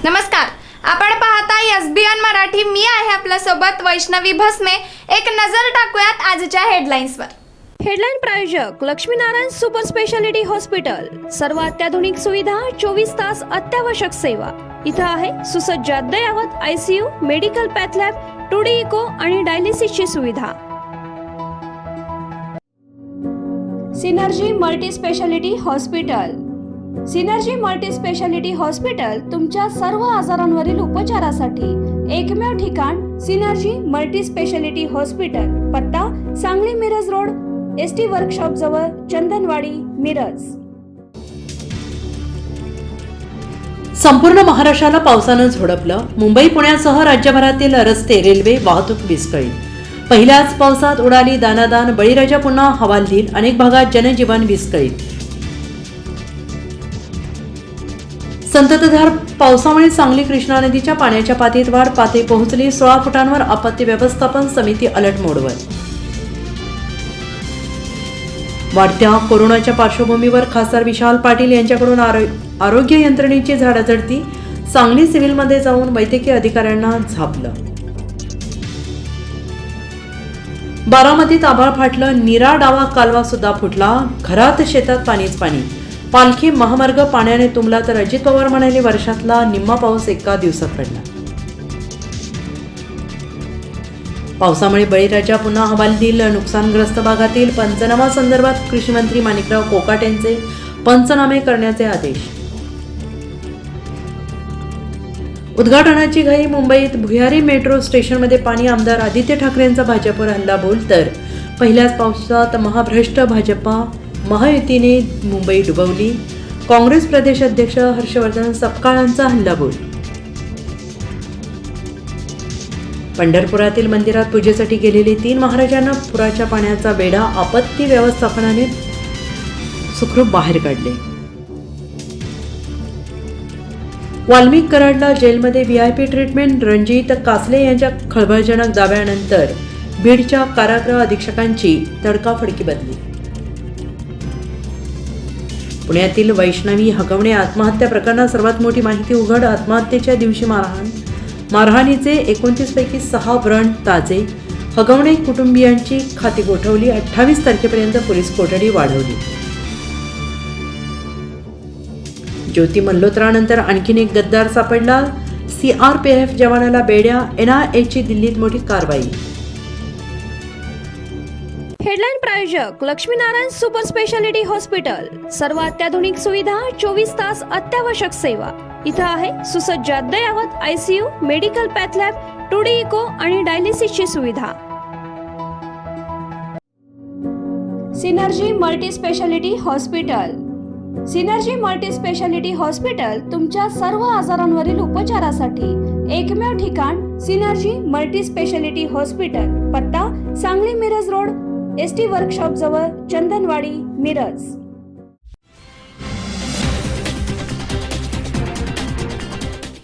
नमस्कार, आपण पाहताय एसबीएन मराठी. मी आहे आपल्या सोबत वैष्णवी भस्मे. एक नजर टाकूयात आजच्या हेडलाईन्सवर. हेडलाईन प्रायोजक लक्ष्मीनारायण सुपर स्पेशालिटी हॉस्पिटल. सर्व अत्याधुनिक सुविधा, 24 तास अत्यावश्यक सेवा. इथं आहे सुसज्ज अद्ययावत ICU, medical path lab, 2D echo आणि डायलिसिसची सुविधा. Synergy multi speciality hospital. Synergy multi speciality hospital तुमच्या सर्व आजारांवरील उपचारासाठी एकमेव ठिकाण. Synergy multi speciality hospital. पत्ता Sangli Miraj road, ST workshop जवळ, चंदनवाडी, मिरज. संपूर्ण महाराष्ट्राला पावसानं झोडपलं. मुंबई पुण्यासह राज्यभरातील रस्ते, रेल्वे वाहतूक विस्कळीत. पहिल्याच पावसात उडाली दानादान. बळीराजा पुन्हा हवालदिल. अनेक भागात जनजीवन विस्कळीत. संततधार पावसामुळे सांगली कृष्णा नदीच्या पाण्याच्या पातळीत वाढ. पातळी पोहोचली 16 फुटांवर. आपत्ती व्यवस्थापन समिती अलर्ट मोडवर. वाढत्या कोरोनाच्या पार्श्वभूमीवर खासदार विशाल पाटील यांच्याकडून आरोग्य यंत्रणेची झाडाझडती. सांगली सिव्हिलमध्ये जाऊन वैद्यकीय अधिकाऱ्यांना झापलं. बारामतीत आभाळ फाटलं. नीरा डावा कालवा सुद्धा फुटला. घरात शेतात पाणीच पाणी. पालखी महामार्ग पाण्याने तुंबला तर अजित पवार म्हणाले वर्षातला निम्मा पाऊस एका दिवसात पडला. पावसामुळे बळीराजा पुन्हा हवालदिल. नुकसानग्रस्त भागातील पंचनामा संदर्भात कृषी मंत्री माणिकराव कोकाटे यांचे पंचनामे करण्याचे आदेश. उद्घाटनाची घाई. मुंबईत भुयारी मेट्रो स्टेशनमध्ये पाणी. आमदार आदित्य ठाकरेंचा भाजपवर हल्लाबोल. तर पहिल्याच पावसात महाभ्रष्ट भाजपा महायुतीने मुंबई डुबवली. काँग्रेस प्रदेश अध्यक्ष हर्षवर्धन सपकाळांचा हल्लाबोल. पंढरपुरातील मंदिरात पूजेसाठी गेलेले 3 महाराजांना पुराच्या पाण्याचा वेढा. आपत्ती व्यवस्थापनाने सुखरूप बाहेर काढले. वाल्मिक कराडला जेलमध्ये व्हीआयपी ट्रीटमेंट. रणजित कासले यांच्या खळबळजनक दाव्यानंतर बीडच्या कारागृह अधीक्षकांची तडकाफडकी बदली. पुण्यातील वैष्णवी हगवणे आत्महत्या प्रकरणात सर्वात मोठी माहिती उघड. आत्महत्येच्या दिवशी मारहाणीचे 29 पैकी 6 व्रण ताजे. हगवणे कुटुंबियांची खाती गोठवली. 28 तारखेपर्यंत पोलीस कोठडी वाढवली. ज्योती मल्होत्रानंतर आणखीन एक गद्दार सापडला. सीआरपीएफ जवानाला बेड्या. एनआयएची दिल्लीत मोठी कारवाई. हेडलाईन प्रायोजक लक्ष्मीनारायण सुपर स्पेशालिटी हॉस्पिटल. सर्व अत्याधुनिक सुविधा, 24 तास अत्यावश्यक सेवा. इथं आहे सुसज्ज अद्ययावत ICU, medical path lab, 2D echo आणि डायलिसिसची सुविधा. Synergy multi speciality hospital. Synergy multi speciality hospital तुमच्या सर्व आजारांवरील उपचारासाठी एकमेव ठिकाण. Synergy multi speciality hospital. पत्ता Sangli Miraj road, ST workshop जवळ, चंदनवाडी, मिरज.